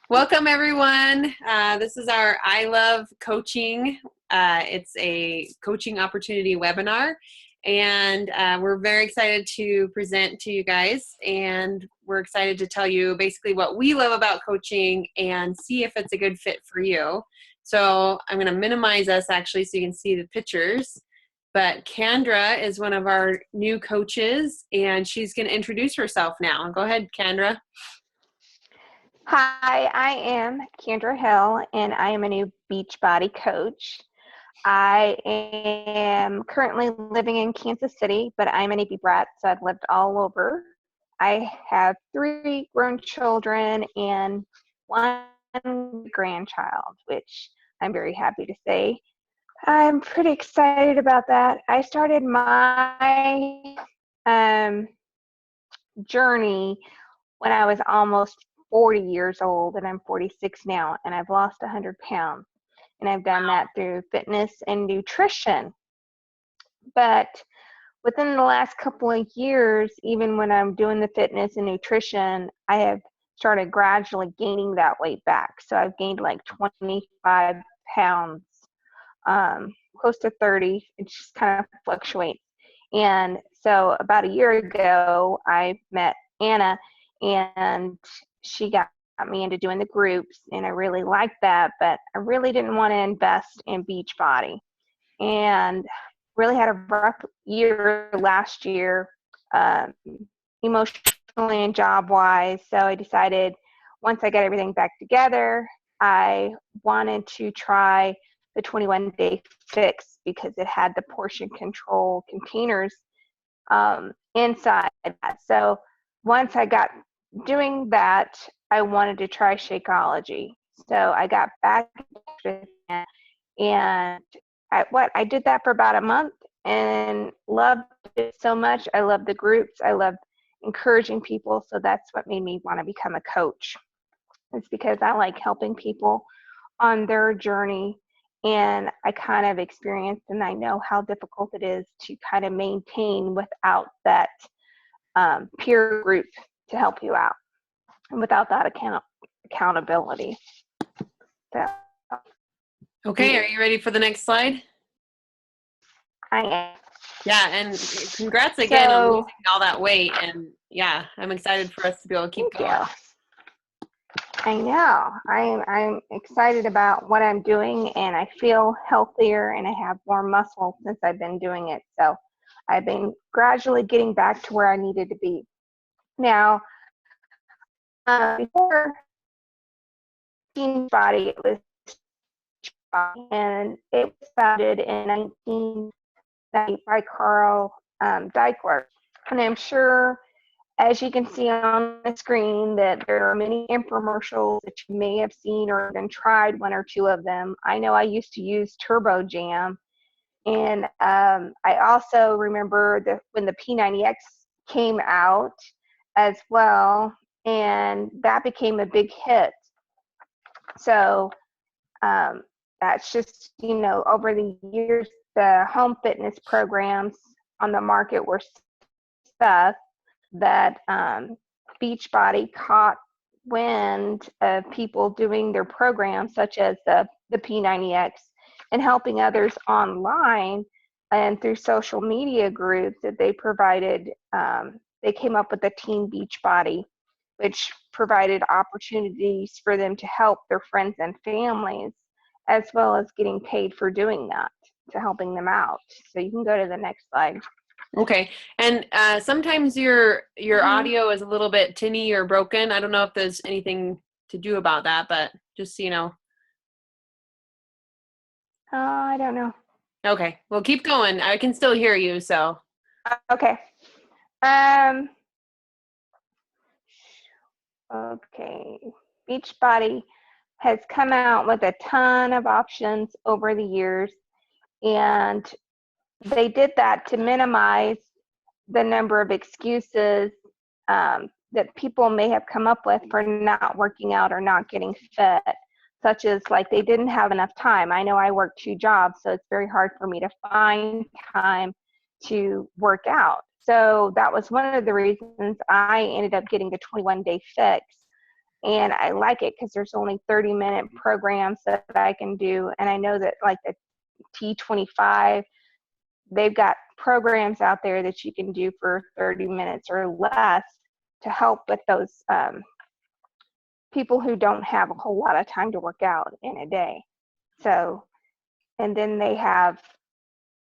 Welcome, everyone. This is our I Love Coaching. It's a coaching opportunity webinar, and we're very excited to present to you guys, and we're excited to tell you basically what we love about coaching and see if it's a good fit for you. So I'm going to minimize us actually so you can see the pictures. But Kendra is one of our new coaches, and she's going to introduce herself now. Go ahead, Kendra. Hi, I am Kendra Hill, and I am a new Beachbody coach. I am currently living in Kansas City, but I'm an AP brat, so I've lived all over. I have 3 grown children and 1 grandchild, which I'm very happy to say. I'm pretty excited about that. I started my journey when I was almost 40 years old, and I'm 46 now, and I've lost 100 pounds. And I've done that through fitness and nutrition. But within the last couple of years, even when I'm doing the fitness and nutrition, I have started gradually gaining that weight back. So I've gained like 25 pounds, close to 30. It just kind of fluctuates. And so about a year ago, I met Anna, and she got me into doing the groups, and I really liked that, but I really didn't want to invest in Beachbody, and really had a rough year last year, emotionally and job-wise. So I decided once I got everything back together, I wanted to try the 21-day fix because it had the portion control containers inside that. So once I got doing that, I wanted to try Shakeology. So I got back with that, and I did that for about a month and loved it so much. I love the groups. I love encouraging people. So that's what made me want to become a coach. It's because I like helping people on their journey, and I kind of experienced and I know how difficult it is to kind of maintain without that peer group to help you out, and without that accountability. So, Okay, are you ready for the next slide? I am. Yeah, and congrats again on losing all that weight. And yeah, I'm excited for us to be able to keep going. You. I know. I'm excited about what I'm doing, and I feel healthier, and I have more muscle since I've been doing it. So I've been gradually getting back to where I needed to be. Now, before Beachbody, it was and it was founded in 1990 by Carl Deichler. And I'm sure, as you can see on the screen, that there are many infomercials that you may have seen or even tried 1 or 2 of them. I know I used to use Turbo Jam, and I also remember when the P90X came out as well, and that became a big hit. So that's just, over the years, the home fitness programs on the market were stuff that Beachbody caught wind of people doing their programs, such as the P90X, and helping others online and through social media groups that they provided. They came up with the Team Beachbody, which provided opportunities for them to help their friends and families, as well as getting paid for doing that, to helping them out. So you can go to the next slide. Okay, and sometimes your audio is a little bit tinny or broken. I don't know if there's anything to do about that, but just so you know. I don't know. Okay, well, keep going. I can still hear you, so. Okay. Okay. Beachbody has come out with a ton of options over the years, and they did that to minimize the number of excuses that people may have come up with for not working out or not getting fit, such as like they didn't have enough time. I know I work 2 jobs, so it's very hard for me to find time to work out. So that was one of the reasons I ended up getting the 21-day fix, And I like it because there's only 30-minute programs that I can do. And I know that like the T25, they've got programs out there that you can do for 30 minutes or less to help with those people who don't have a whole lot of time to work out in a day. So, and then they have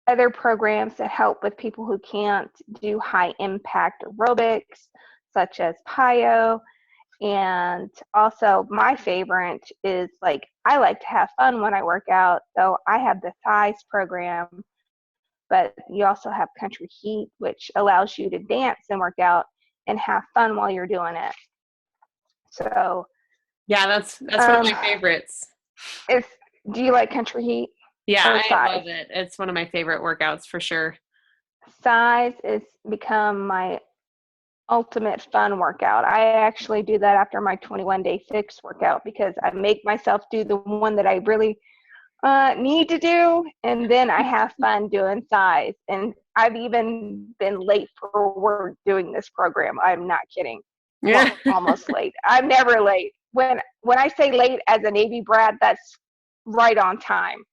other programs that help with people who can't do high impact aerobics, such as PIO. And also my favorite is like, I like to have fun when I work out. So I have the thighs program, but you also have country heat, which allows you to dance and work out and have fun while you're doing it. So yeah, that's one of my favorites. Do you like country heat? Yeah, I love it. It's one of my favorite workouts for sure. Size has become my ultimate fun workout. I actually do that after my 21-day fix workout because I make myself do the one that I really need to do, and then I have fun doing size. And I've even been late for work doing this program. I'm not kidding. Well, almost late. I'm never late. When I say late as a Navy brat, that's right on time.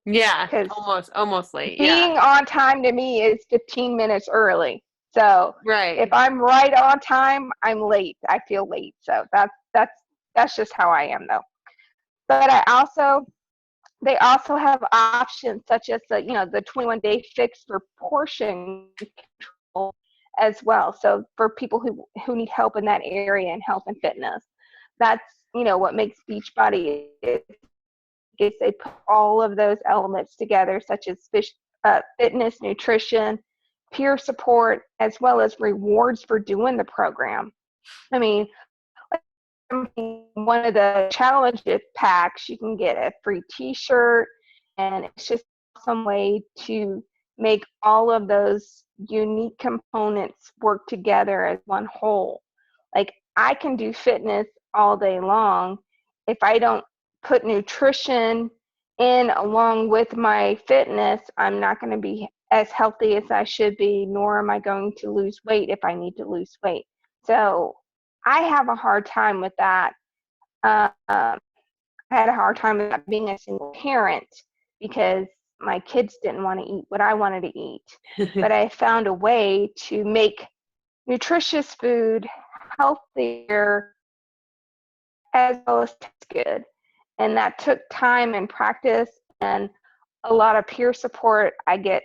Yeah, almost late. Being on time to me is 15 minutes early. So if I'm right on time, I'm late. I feel late. So that's just how I am though. But they also have options such as the 21-day fix for portion control as well. So for people who need help in that area in health and fitness, that's what makes Beachbody is they put all of those elements together, such as fitness, nutrition, peer support, as well as rewards for doing the program. I mean, one of the challenge packs, you can get a free t-shirt, and it's just some way to make all of those unique components work together as one whole. Like, I can do fitness all day long. If I don't put nutrition in along with my fitness, I'm not going to be as healthy as I should be, nor am I going to lose weight if I need to lose weight. So I have a hard time with that. I had a hard time with that being a single parent because my kids didn't want to eat what I wanted to eat. But I found a way to make nutritious food healthier as well as taste good. And that took time and practice and a lot of peer support. I get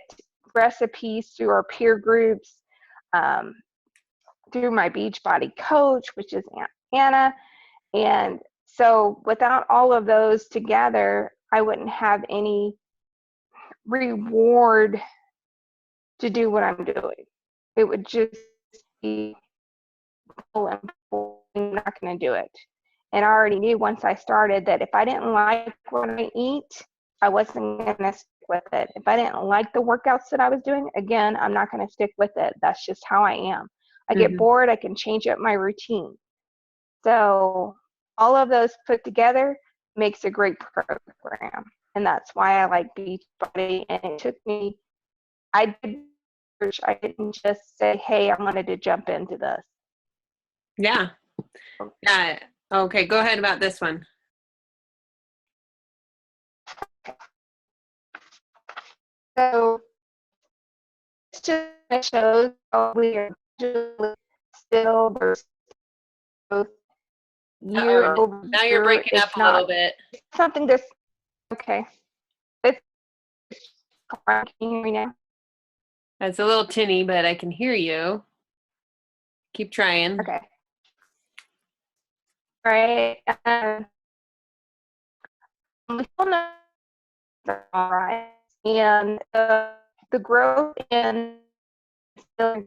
recipes through our peer groups, through my Beachbody coach, which is Aunt Anna. And so without all of those together, I wouldn't have any reward to do what I'm doing. It would just be, I'm not going to do it. And I already knew once I started that if I didn't like what I eat, I wasn't going to stick with it. If I didn't like the workouts that I was doing, again, I'm not going to stick with it. That's just how I am. I get bored, I can change up my routine. So all of those put together makes a great program. And that's why I like Beachbody. And it took me, I did research. I didn't just say, hey, I wanted to jump into this. Yeah. Yeah. Okay, go ahead about this one. So it just shows how we are still versus year over now you're breaking up a little bit. Something that's okay. It's, can you hear me now? It's a little tinny, but I can hear you. Keep trying. Okay. All right. We still know all right, and the growth in still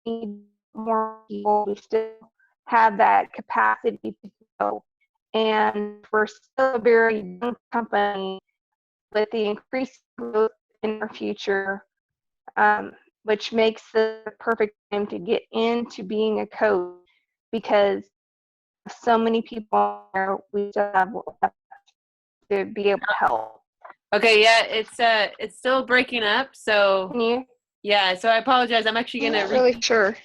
need more people to still have that capacity to grow. And we're still a very young company with the increased growth in our future, which makes the perfect time to get into being a coach because so many people there we still have to be able to help. Okay, yeah, it's still breaking up. So Can you? Yeah, so I apologize. I'm actually gonna really sure.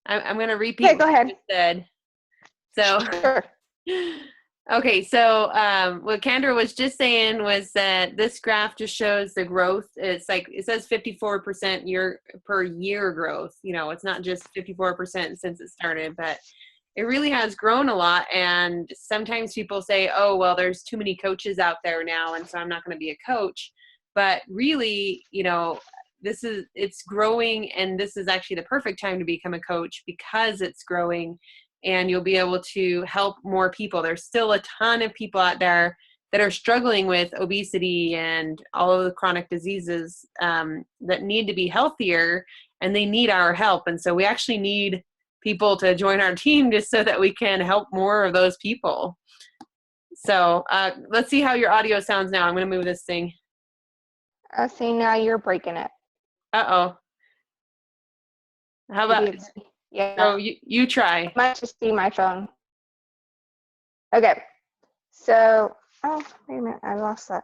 I'm gonna repeat Okay, go ahead. what you said. So, Sure. okay, so what Kendra was just saying was that this graph just shows the growth. It's like it says 54% year per year growth. You know, it's not just 54% since it started, but it really has grown a lot. And sometimes people say, oh, well, there's too many coaches out there now, and so I'm not going to be a coach. But really, you know, it's growing, and this is actually the perfect time to become a coach because it's growing, and you'll be able to help more people. There's still a ton of people out there that are struggling with obesity and all of the chronic diseases that need to be healthier, and they need our help. And so we actually need people to join our team just so that we can help more of those people. So let's see how your audio sounds now. I'm going to move this thing. See, now you're breaking it. Uh-oh. How about, yeah. so you try. I might just be my phone. Okay. So, oh, wait a minute. I lost that.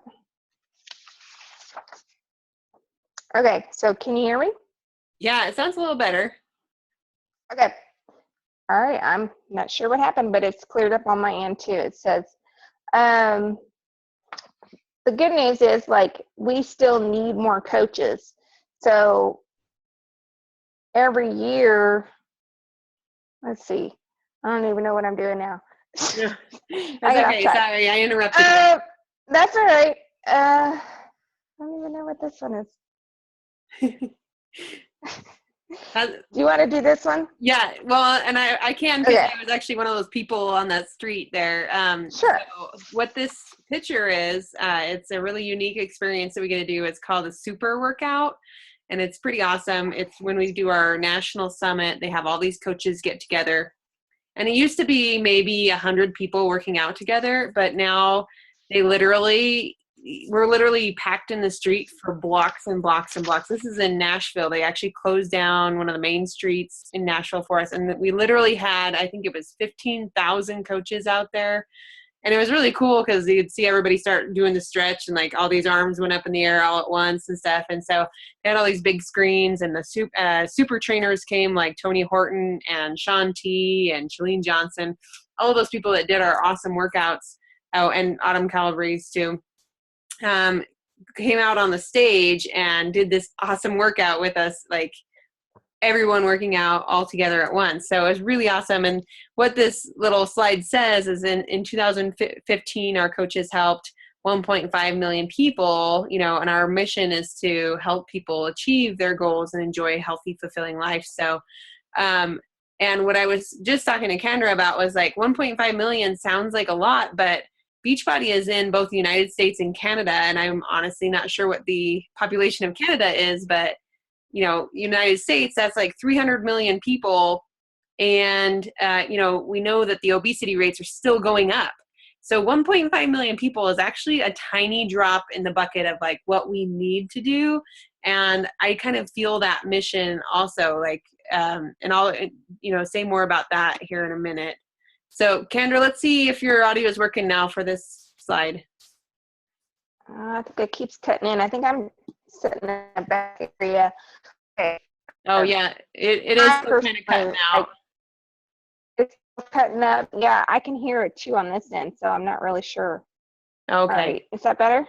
Okay. So can you hear me? Yeah, it sounds a little better. Okay. All right. I'm not sure what happened, but it's cleared up on my end too. It says, the good news is, like, we still need more coaches. So every year, let's see, I don't even know what I'm doing now. Yeah. That's okay. Sorry, I interrupted you. That's all right. I don't even know what this one is. Do you want to do this one? Yeah, well, and I can, because I was actually one of those people on that street there. Sure. So what this picture is, it's a really unique experience that we get to do. It's called a super workout, and it's pretty awesome. It's when we do our national summit. They have all these coaches get together, and it used to be maybe 100 people working out together, but now we're literally packed in the street for blocks and blocks and blocks. This is in Nashville. They actually closed down one of the main streets in Nashville for us. And we literally had, I think it was 15,000 coaches out there. And it was really cool because you'd see everybody start doing the stretch, and like all these arms went up in the air all at once and stuff. And so they had all these big screens, and the super trainers came, like Tony Horton and Shaun T and Chalene Johnson, all of those people that did our awesome workouts. Oh, and Autumn Calabrese too. Came out on the stage and did this awesome workout with us, like everyone working out all together at once. So it was really awesome. And what this little slide says is in 2015, our coaches helped 1.5 million people, you know, and our mission is to help people achieve their goals and enjoy a healthy, fulfilling life. So, and what I was just talking to Kendra about was like 1.5 million sounds like a lot, but Beachbody is in both the United States and Canada, and I'm honestly not sure what the population of Canada is, but you know, United States, that's like 300 million people, and you know, we know that the obesity rates are still going up. So 1.5 million people is actually a tiny drop in the bucket of like what we need to do, and I kind of feel that mission also, like, and I'll, you know, say more about that here in a minute. So, Kendra, let's see if your audio is working now for this slide. I think it keeps cutting in. I think I'm sitting in the back area. Okay. Oh, yeah, it is still kind of cutting out. It's cutting up. Yeah, I can hear it too on this end, so I'm not really sure. Okay. All right. Is that better?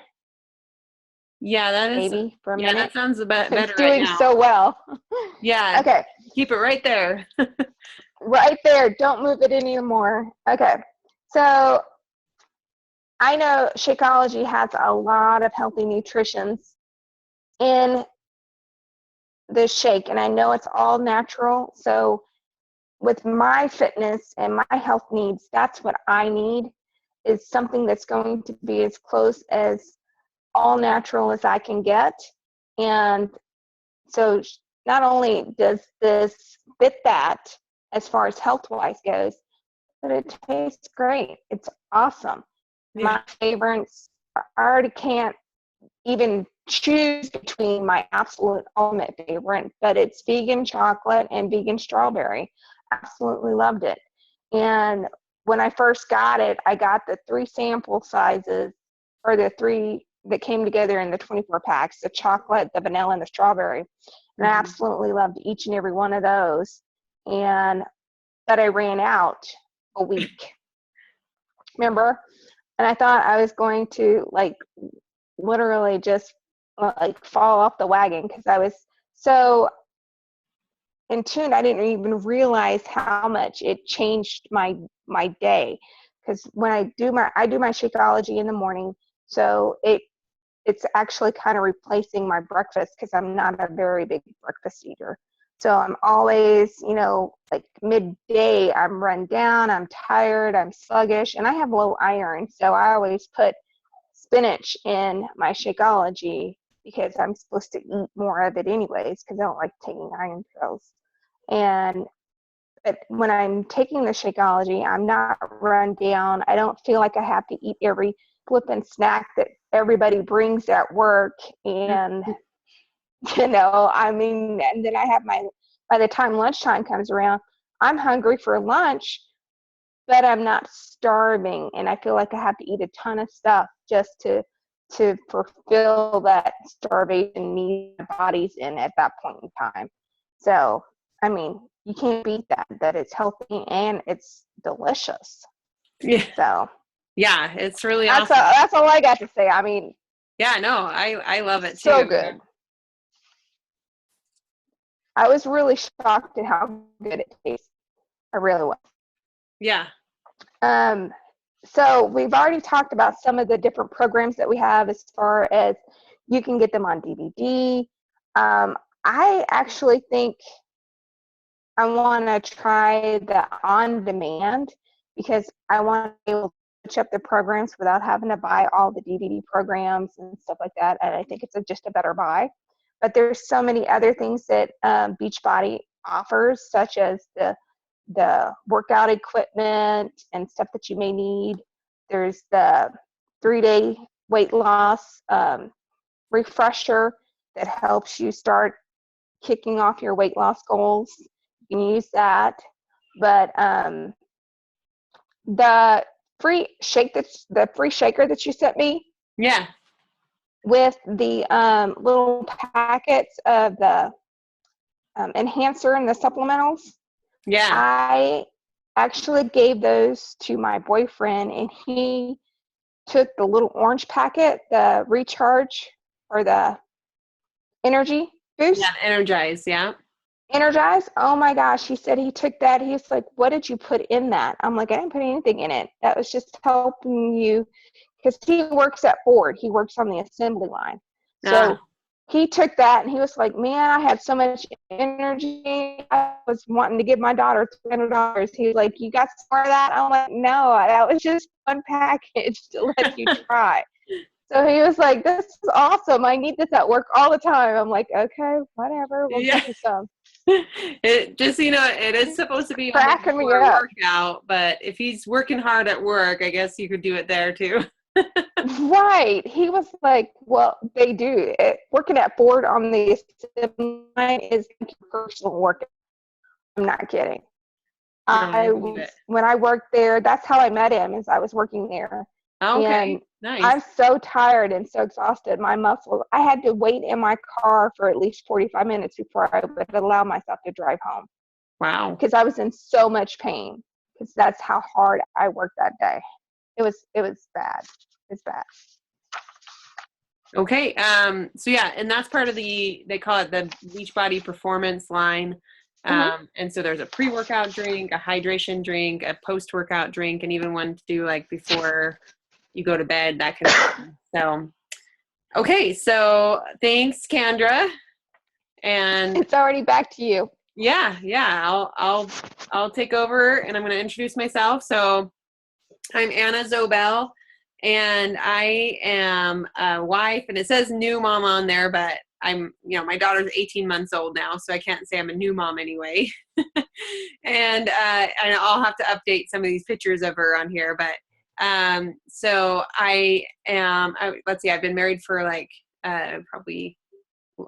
Yeah, that is. Maybe for a minute. That sounds a bit better it's doing right now. So well. Yeah. Okay. Keep it right there. Right there. Don't move it anymore. Okay. So I know Shakeology has a lot of healthy nutritions in the shake, and I know it's all natural. So with my fitness and my health needs, that's what I need, is something that's going to be as close as all natural as I can get. And so not only does this fit that as far as health-wise goes, but it tastes great. It's awesome. Yeah. My favorites, I already can't even choose between my absolute ultimate favorite, but it's vegan chocolate and vegan strawberry. Absolutely loved it. And when I first got it, I got the 3 sample sizes, or the 3 that came together in the 24 packs, the chocolate, the vanilla, and the strawberry. And I absolutely loved each and every one of those. But I ran out a week. Remember? And I thought I was going to like literally just like fall off the wagon because I was so in tune. I didn't even realize how much it changed my day. Because when I do my Shakeology in the morning, so it's actually kind of replacing my breakfast because I'm not a very big breakfast eater. So I'm always, like midday, I'm run down, I'm tired, I'm sluggish, and I have low iron. So I always put spinach in my Shakeology because I'm supposed to eat more of it anyways because I don't like taking iron pills. But when I'm taking the Shakeology, I'm not run down. I don't feel like I have to eat every flippin' snack that everybody brings at work. And, and then I have by the time lunchtime comes around, I'm hungry for lunch, but I'm not starving. And I feel like I have to eat a ton of stuff just to fulfill that starvation need my body's in at that point in time. So, you can't beat that it's healthy and it's delicious. Yeah. So yeah, it's really that's awesome. that's all I got to say. Yeah, no, I love it so too. good. I was really shocked at how good it tastes. I really was. Yeah. So we've already talked about some of the different programs that we have as far as you can get them on DVD. I actually think I want to try the on-demand because I want to be able to switch up the programs without having to buy all the DVD programs and stuff like that. And I think it's just a better buy. But there's so many other things that Beachbody offers, such as the workout equipment and stuff that you may need. There's the 3-day weight loss refresher that helps you start kicking off your weight loss goals. You can use that. But the free shaker that you sent me, Yeah. with the little packets of the enhancer and the supplementals, Yeah. I actually gave those to my boyfriend, and he took the little orange packet, the recharge or the energy boost. Yeah, energize, yeah. Energize. Oh my gosh. He said he took that. He's like, what did you put in that? I'm like, I didn't put anything in it. That was just helping you, because he works at Ford. He works on the assembly line. So he took that and he was like, man, I had so much energy. I was wanting to give my daughter $300. He was like, you got some more of that? I'm like, no, that was just one package to let you try. So he was like, this is awesome. I need this at work all the time. I'm like, okay, whatever. We'll get you some. It just, it is supposed to be cracking me for a up. workout, but if he's working hard at work, I guess you could do it there too. Right. He was like, well, they do. Working at Ford on the assembly line is personal work. I'm not kidding. When I worked there, that's how I met him, is I was working there. Okay. And nice. I'm so tired and so exhausted. My muscles, I had to wait in my car for at least 45 minutes before I would allow myself to drive home. Wow. Because I was in so much pain, because that's how hard I worked that day. It was bad. It's bad. Okay. So yeah, and that's part of they call it the Beachbody Performance line. And so there's a pre-workout drink, a hydration drink, a post-workout drink, and even one to do like before you go to bed, that kind of thing. So, okay. So thanks, Kendra. And it's already back to you. Yeah. I'll take over, and I'm going to introduce myself. So I'm Anna Zobel, and I am a wife, and it says new mom on there, but I'm, my daughter's 18 months old now, so I can't say I'm a new mom anyway. And I'll have to update some of these pictures of her on here, but so let's see, I've been married for like probably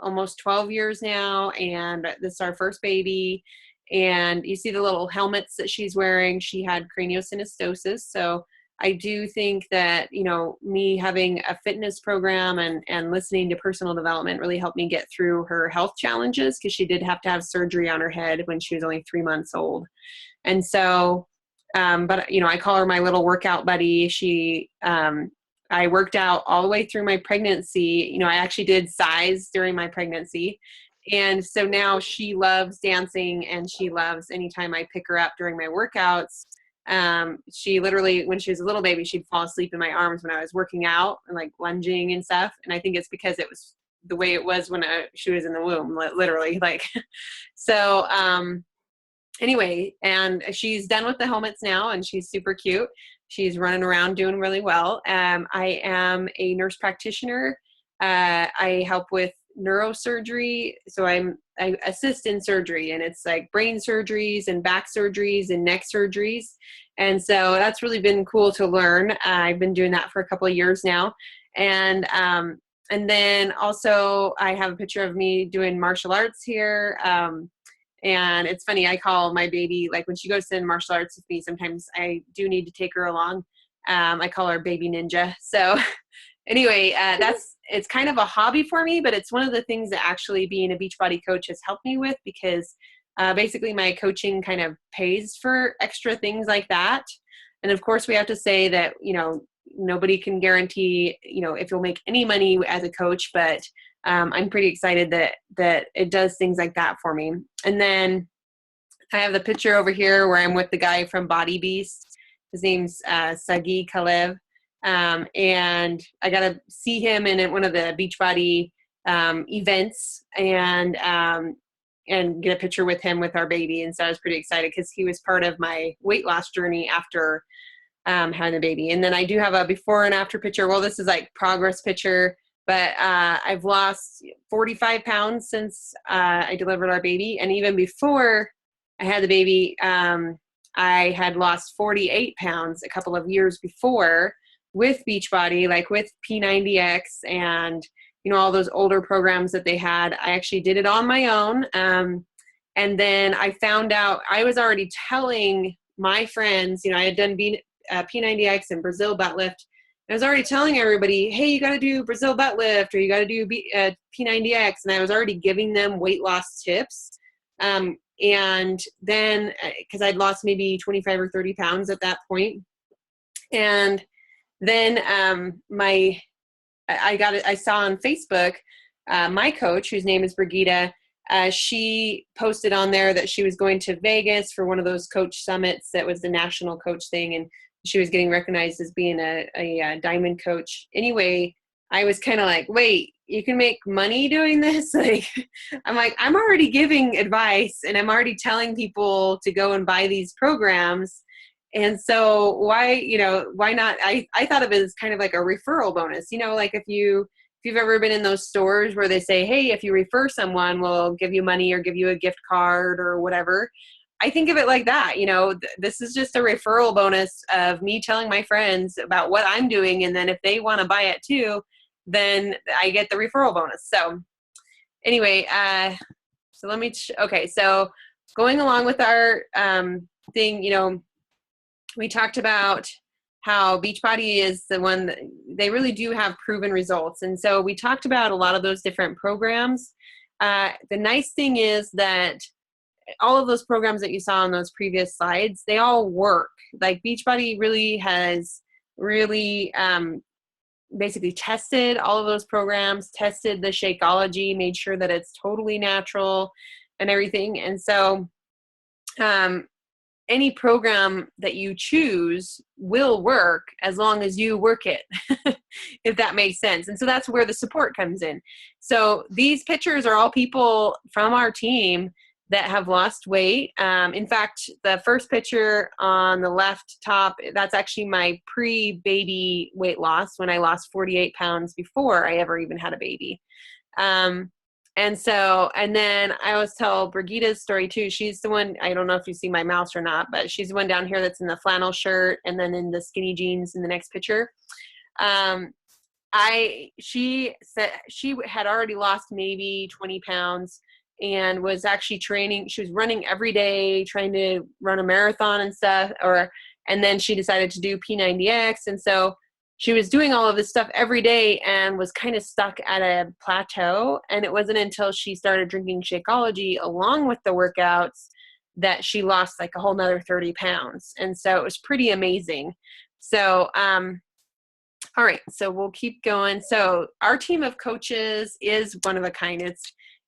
almost 12 years now, and this is our first baby. And you see the little helmets that she's wearing. She had craniosynostosis. So I do think that, me having a fitness program and listening to personal development really helped me get through her health challenges, because she did have to have surgery on her head when she was only 3 months old. And so But I call her my little workout buddy. I worked out all the way through my pregnancy. I actually did size during my pregnancy. And so now she loves dancing, and she loves anytime I pick her up during my workouts. She literally, when she was a little baby, she'd fall asleep in my arms when I was working out and like lunging and stuff. And I think it's because it was the way it was when she was in the womb, literally. So anyway, and she's done with the helmets now, and she's super cute. She's running around doing really well. I am a nurse practitioner. I help with neurosurgery. So I assist in surgery, and it's like brain surgeries and back surgeries and neck surgeries. And so that's really been cool to learn. I've been doing that for a couple of years now. And then also I have a picture of me doing martial arts here. And it's funny, I call my baby, like when she goes to martial arts with me, sometimes I do need to take her along. I call her Baby Ninja. So anyway, it's kind of a hobby for me, but it's one of the things that actually being a Beachbody coach has helped me with, because basically my coaching kind of pays for extra things like that. And of course we have to say that, nobody can guarantee, if you'll make any money as a coach, but I'm pretty excited that it does things like that for me. And then I have the picture over here where I'm with the guy from Body Beast. His name's Sagi Kalev. And I got to see him in one of the Beachbody events and get a picture with him with our baby. And so I was pretty excited because he was part of my weight loss journey after having the baby. And then I do have a before and after picture. Well, this is like progress picture. But I've lost 45 pounds since I delivered our baby. And even before I had the baby, I had lost 48 pounds a couple of years before with Beachbody, like with P90X and, all those older programs that they had. I actually did it on my own. And then I found out I was already telling my friends, I had done P90X and Brazil butt lift. I was already telling everybody, hey, you got to do Brazil butt lift, or you got to do P90X. And I was already giving them weight loss tips. And then, because I'd lost maybe 25 or 30 pounds at that point. And then I saw on Facebook, my coach, whose name is Brigida, she posted on there that she was going to Vegas for one of those coach summits that was the national coach thing. And she was getting recognized as being a diamond coach. Anyway, I was kind of like, wait, you can make money doing this? I'm already giving advice, and I'm already telling people to go and buy these programs. And so why not? I thought of it as kind of like a referral bonus, like if you've ever been in those stores where they say, hey, if you refer someone, we'll give you money or give you a gift card or whatever. I think of it like that. This is just a referral bonus of me telling my friends about what I'm doing. And then if they want to buy it too, then I get the referral bonus. So anyway, so let me, okay. So going along with our thing, we talked about how Beachbody is the one that they really do have proven results. And so we talked about a lot of those different programs. The nice thing is that all of those programs that you saw on those previous slides, they all work. Like Beachbody really has basically tested all of those programs, tested the Shakeology, made sure that it's totally natural and everything. And so any program that you choose will work as long as you work it, if that makes sense. And so that's where the support comes in. So these pictures are all people from our team that have lost weight. In fact, the first picture on the left top, that's actually my pre-baby weight loss when I lost 48 pounds before I ever even had a baby. And then I always tell Brigida's story too. She's the one, I don't know if you see my mouse or not, but she's the one down here that's in the flannel shirt and then in the skinny jeans in the next picture. She said she had already lost maybe 20 pounds and was actually training. She was running every day, trying to run a marathon and stuff, and then she decided to do P90X. And so she was doing all of this stuff every day and was kind of stuck at a plateau. And it wasn't until she started drinking Shakeology along with the workouts that she lost like a whole nother 30 pounds. And so it was pretty amazing. So, all right, so we'll keep going. So our team of coaches is one of a kind.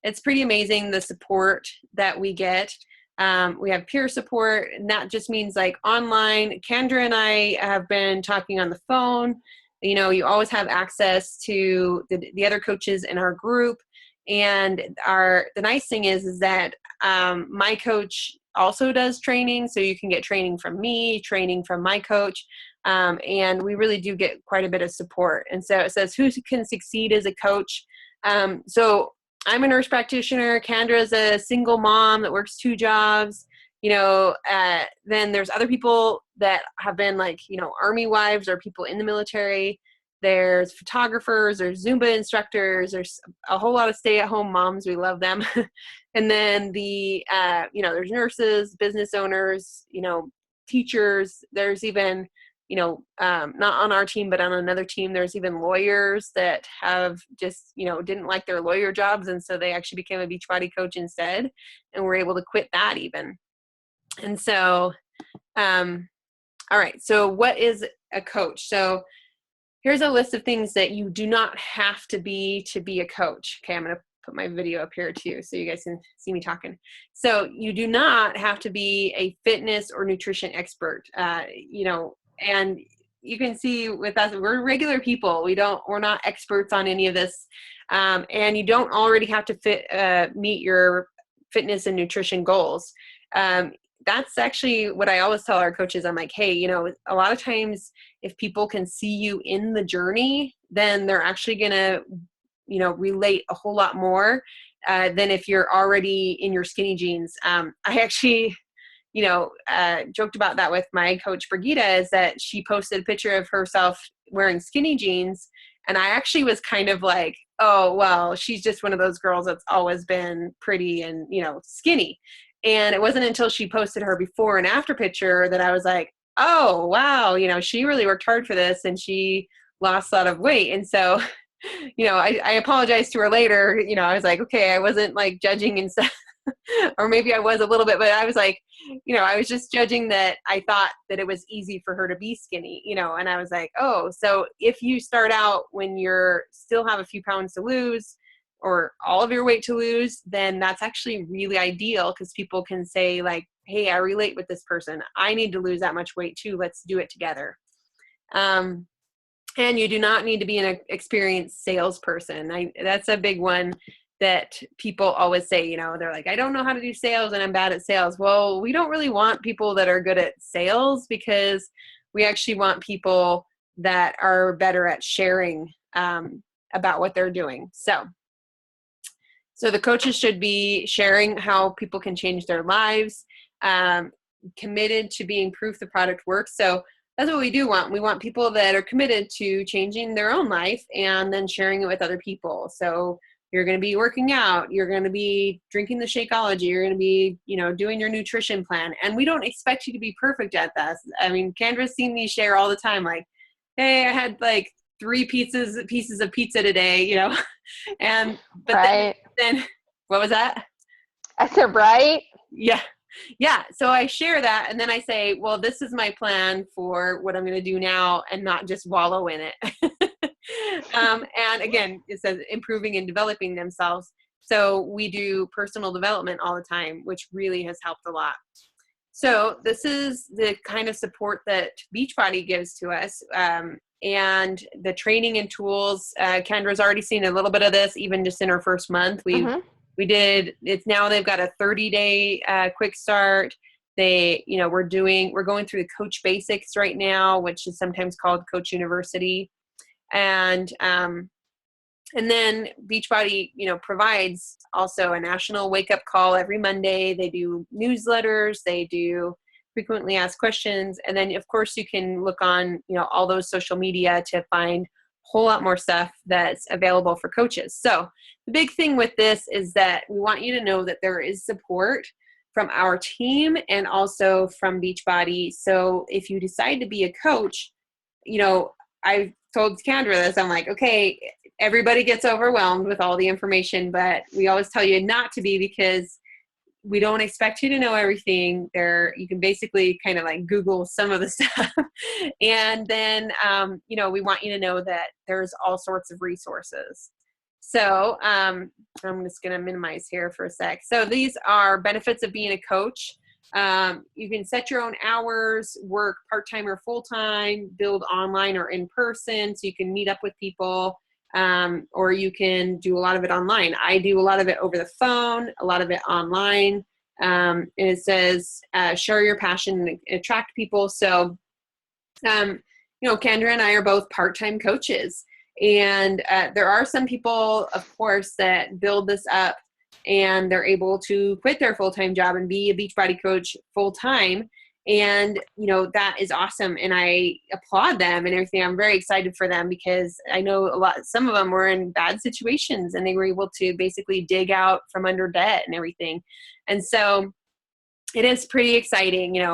It's pretty amazing, the support that we get. We have peer support, and that just means like online. Kendra and I have been talking on the phone. You know, you always have access to the other coaches in our group. And the nice thing is that my coach also does training, so you can get training from me, training from my coach. And we really do get quite a bit of support. And so it says, who can succeed as a coach? So I'm a nurse practitioner. Kendra's a single mom that works 2 jobs. You know, then there's other people that have been like, you know, Army wives or people in the military. There's photographers, there's Zumba instructors, there's a whole lot of stay-at-home moms. We love them. And then you know, there's nurses, business owners, you know, teachers. There's even, you know, not on our team, but on another team, there's even lawyers that have just, you know, didn't like their lawyer jobs. And so they actually became a Beachbody coach instead, and were able to quit that even. And so, all right. So what is a coach? So here's a list of things that you do not have to be a coach. Okay, I'm going to put my video up here too so you guys can see me talking. So you do not have to be a fitness or nutrition expert. You know, and you can see with us, we're regular people. We're not experts on any of this. And you don't already have to meet your fitness and nutrition goals. That's actually what I always tell our coaches. I'm like, hey, you know, a lot of times if people can see you in the journey, then they're actually going to, you know, relate a whole lot more than if you're already in your skinny jeans. I actually, you know, joked about that with my coach, Brigida, is that she posted a picture of herself wearing skinny jeans. And I actually was kind of like, oh, well, she's just one of those girls that's always been pretty and, you know, skinny. And it wasn't until she posted her before and after picture that I was like, oh, wow, you know, she really worked hard for this and she lost a lot of weight. And so, you know, I apologized to her later. You know, I was like, okay, I wasn't like judging and stuff, or maybe I was a little bit, but I was like, you know, I was just judging that I thought that it was easy for her to be skinny, you know, and I was like, oh, so if you start out when you're still have a few pounds to lose, or all of your weight to lose, then that's actually really ideal, because people can say like, hey, I relate with this person. I need to lose that much weight too. Let's do it together. And you do not need to be an experienced salesperson. That's a big one that people always say, you know, they're like, I don't know how to do sales and I'm bad at sales. Well, we don't really want people that are good at sales, because we actually want people that are better at sharing about what they're doing. So the coaches should be sharing how people can change their lives, committed to being proof the product works. So that's what we do want. We want people that are committed to changing their own life and then sharing it with other people. So you're going to be working out, you're going to be drinking the Shakeology, you're going to be, you know, doing your nutrition plan. And we don't expect you to be perfect at this. I mean, Kendra's seen me share all the time, like, hey, I had like 3 pieces of pizza today, you know, but right. then what was that? I said, right. Yeah. So I share that, and then I say, well, this is my plan for what I'm going to do now, and not just wallow in it. And again, it says improving and developing themselves. So we do personal development all the time, which really has helped a lot. So this is the kind of support that Beachbody gives to us. And the training and tools, Kendra's already seen a little bit of this, even just in her first month. We did, it's now they've got a 30-day quick start. We're going through the Coach Basics right now, which is sometimes called Coach University. And then Beachbody, you know, provides also a national wake-up call every Monday. They do newsletters, they do frequently asked questions. And then of course you can look on, you know, all those social media to find a whole lot more stuff that's available for coaches. So the big thing with this is that we want you to know that there is support from our team and also from Beachbody. So if you decide to be a coach, you know, I told Kendra this, I'm like, okay, everybody gets overwhelmed with all the information, but we always tell you not to be, because we don't expect you to know everything. You can basically kind of like Google some of the stuff. And then, we want you to know that there's all sorts of resources. So I'm just going to minimize here for a sec. So these are benefits of being a coach. You can set your own hours, work part-time or full-time, build online or in person, so you can meet up with people, or you can do a lot of it online. I do a lot of it over the phone, a lot of it online. And it says, share your passion and attract people. So, Kendra and I are both part-time coaches. And there are some people, of course, that build this up and they're able to quit their full-time job and be a Beachbody coach full-time. And, that is awesome. And I applaud them and everything. I'm very excited for them because I know some of them were in bad situations and they were able to basically dig out from under debt and everything. And so it is pretty exciting.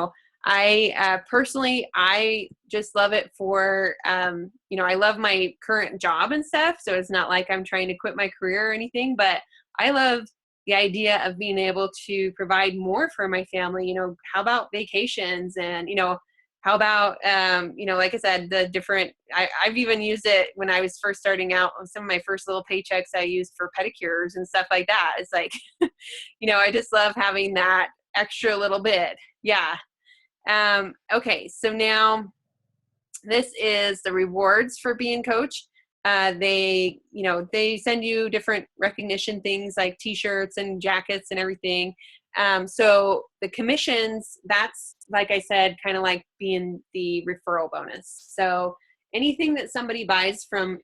I personally, I just love it for, I love my current job and stuff. So it's not like I'm trying to quit my career or anything, but I love the idea of being able to provide more for my family. How about vacations and, how about, like I said, the different, I've even used it when I was first starting out. Some of my first little paychecks I used for pedicures and stuff like that. It's like, I just love having that extra little bit. Yeah. Okay, so now this is the rewards for being coach. They send you different recognition things like t-shirts and jackets and everything. So the commissions, that's, like I said, kind of like being the referral bonus. So anything that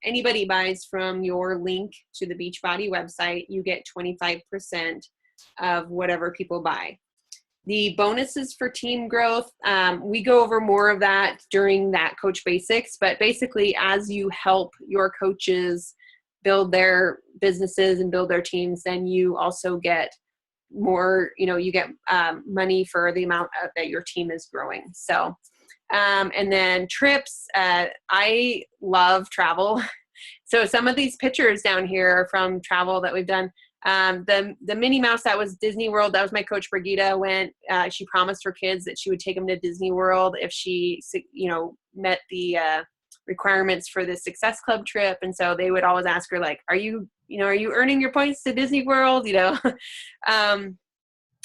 anybody buys from your link to the Beachbody website, you get 25% of whatever people buy. The bonuses for team growth, we go over more of that during that Coach Basics, but basically as you help your coaches build their businesses and build their teams, then you also get more, you get money for the amount that your team is growing. So, and then trips, I love travel. So some of these pictures down here are from travel that we've done. The Minnie Mouse that was Disney World, that was my coach Brigida went. She promised her kids that she would take them to Disney World if she, met the requirements for the Success Club trip. And so they would always ask her, like, are you earning your points to Disney World? And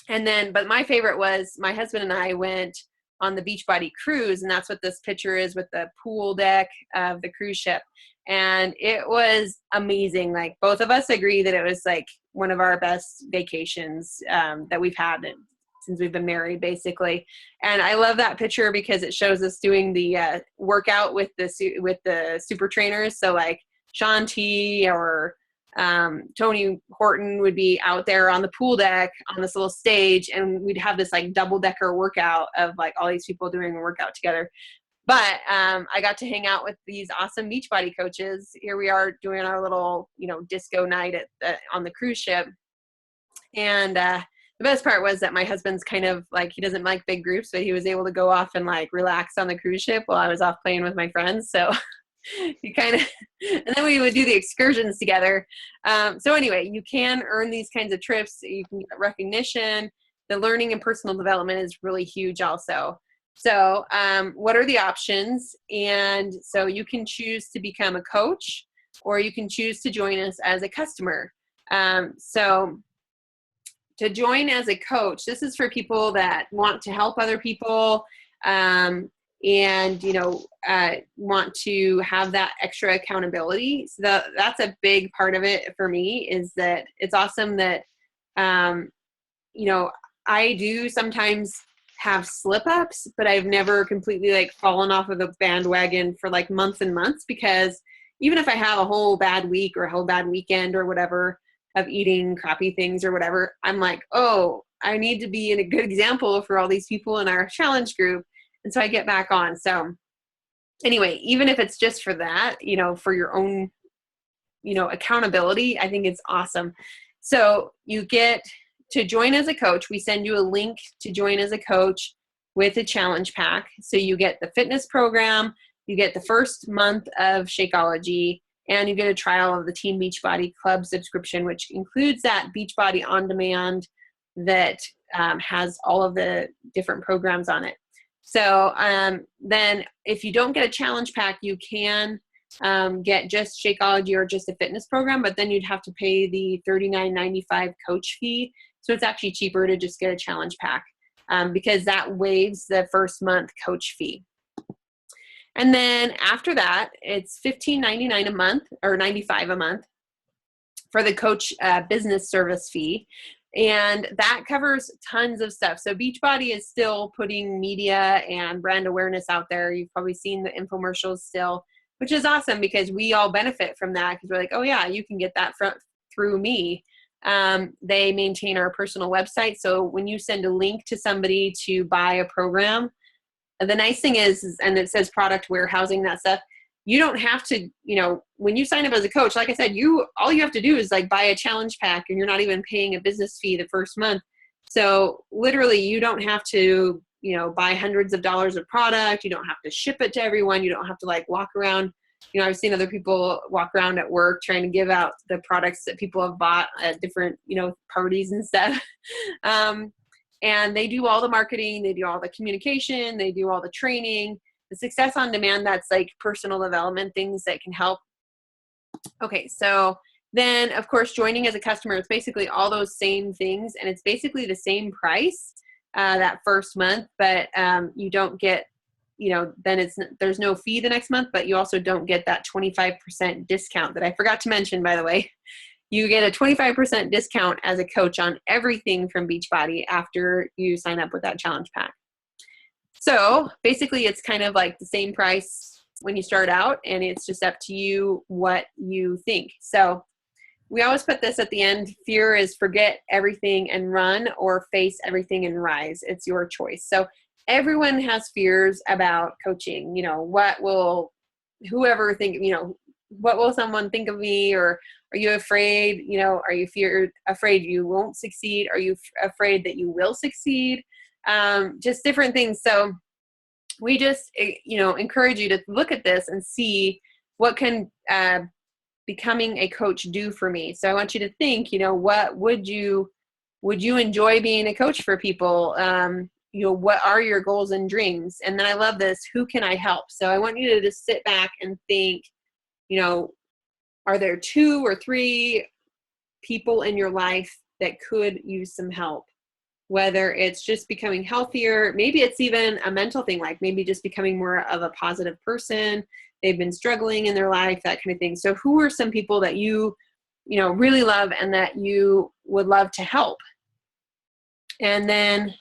then, but my favorite was my husband and I went on the Beachbody cruise, and that's what this picture is with the pool deck of the cruise ship. And it was amazing. Like both of us agree that it was like one of our best vacations that we've had since we've been married, basically. And I love that picture because it shows us doing the workout with the super trainers. So like Sean T or Tony Horton would be out there on the pool deck on this little stage, and we'd have this like double decker workout of like all these people doing a workout together. But I got to hang out with these awesome Beachbody coaches. Here we are doing our little, disco night on the cruise ship. And the best part was that my husband's kind of like, he doesn't like big groups, but he was able to go off and like relax on the cruise ship while I was off playing with my friends. So you kind of, and then we would do the excursions together. So anyway, you can earn these kinds of trips. You can get recognition. The learning and personal development is really huge also. So what are the options? And so you can choose to become a coach, or you can choose to join us as a customer. So to join as a coach, this is for people that want to help other people, and want to have that extra accountability. So that's a big part of it for me, is that it's awesome that I do sometimes have slip ups, but I've never completely like fallen off of the bandwagon for like months and months, because even if I have a whole bad week or a whole bad weekend or whatever of eating crappy things or whatever, I'm like, oh, I need to be in a good example for all these people in our challenge group. And so I get back on. So anyway, even if it's just for that, for your own, accountability, I think it's awesome. So you get to join as a coach. We send you a link to join as a coach with a challenge pack. So you get the fitness program, you get the first month of Shakeology, and you get a trial of the Team Beachbody Club subscription, which includes that Beachbody On Demand that has all of the different programs on it. So then if you don't get a challenge pack, you can get just Shakeology or just a fitness program, but then you'd have to pay the $39.95 coach fee. So it's actually cheaper to just get a challenge pack because that waives the first month coach fee. And then after that, it's $15.99 a month or $95 a month for the coach business service fee. And that covers tons of stuff. So Beachbody is still putting media and brand awareness out there. You've probably seen the infomercials still, which is awesome because we all benefit from that because we're like, oh yeah, you can get that through me. They maintain our personal website. So when you send a link to somebody to buy a program, the nice thing is, and it says product warehousing, that stuff, you don't have to, when you sign up as a coach, like I said, all you have to do is like buy a challenge pack and you're not even paying a business fee the first month. So literally you don't have to, buy hundreds of dollars of product. You don't have to ship it to everyone. You don't have to like walk around. I've seen other people walk around at work trying to give out the products that people have bought at different, parties and stuff. And they do all the marketing, they do all the communication, they do all the training, the success on demand, that's like personal development things that can help. Okay, so then of course, joining as a customer, it's basically all those same things and it's basically the same price that first month, but you don't get, then there's no fee the next month, but you also don't get that 25% discount that I forgot to mention, by the way. You get a 25% discount as a coach on everything from Beachbody after you sign up with that challenge pack. So basically it's kind of like the same price when you start out and it's just up to you what you think. So we always put this at the end. Fear is forget everything and run or face everything and rise. It's your choice. So everyone has fears about coaching. What will whoever think, what will someone think of me? Or are you afraid, are you afraid you won't succeed? Are you afraid that you will succeed? Just different things. So we just, encourage you to look at this and see what can becoming a coach do for me. So I want you to think, what would you enjoy being a coach for people? What are your goals and dreams? And then I love this, who can I help? So I want you to just sit back and think, are there 2 or 3 people in your life that could use some help? Whether it's just becoming healthier, maybe it's even a mental thing, like maybe just becoming more of a positive person. They've been struggling in their life, that kind of thing. So who are some people that you really love and that you would love to help? And then,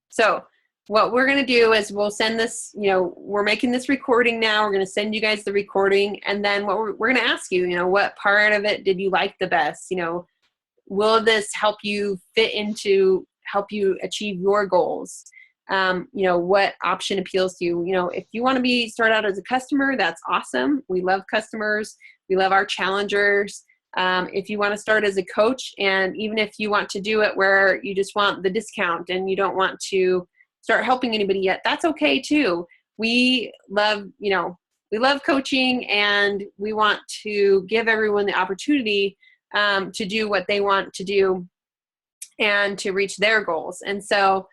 so what we're going to do is we'll send this, we're making this recording now. We're going to send you guys the recording. And then what we're going to ask you, what part of it did you like the best? Will this help you help you achieve your goals? What option appeals to you? If you want to start out as a customer, that's awesome. We love customers. We love our challengers. If you want to start as a coach, and even if you want to do it where you just want the discount and you don't want to start helping anybody yet, that's okay too. We love coaching and we want to give everyone the opportunity to do what they want to do and to reach their goals. And so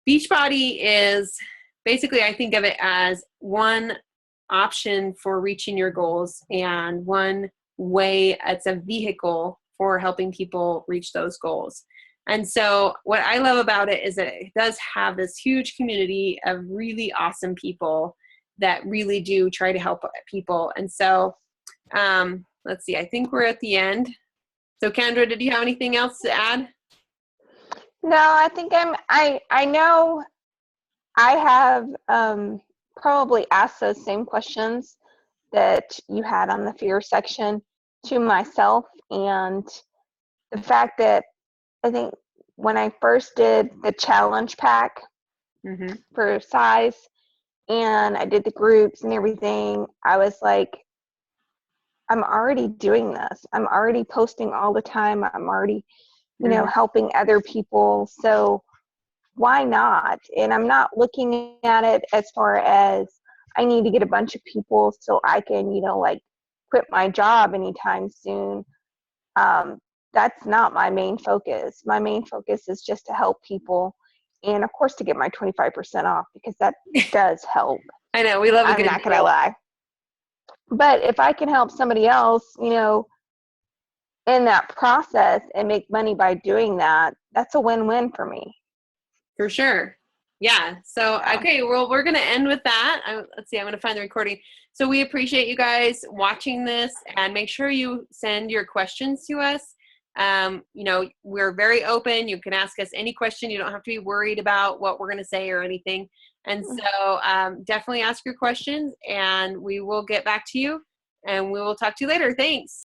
Beachbody is basically, I think of it as one option for reaching your goals and one way, it's a vehicle for helping people reach those goals. And so what I love about it is that it does have this huge community of really awesome people that really do try to help people. And so let's see, I think we're at the end. So Kendra, did you have anything else to add? No, I think I know I have probably asked those same questions that you had on the fear section to myself. And the fact that I think when I first did the challenge pack for size and I did the groups and everything, I was like, I'm already doing this. I'm already posting all the time. I'm already, helping other people. So why not? And I'm not looking at it as far as I need to get a bunch of people so I can, quit my job anytime soon. that's not my main focus. My main focus is just to help people, and of course to get my 25% off, because that does help. I know, we love a I'm good not going to deal. lie. But if I can help somebody else, in that process and make money by doing that, that's a win-win for me. For sure. Yeah. So, Yeah. okay, well, we're going to end with that. Let's see, I'm going to find the recording. So we appreciate you guys watching this, and make sure you send your questions to us. We're very open. You can ask us any question. You don't have to be worried about what we're going to say or anything. And so definitely ask your questions, and we will get back to you, and we will talk to you later. Thanks.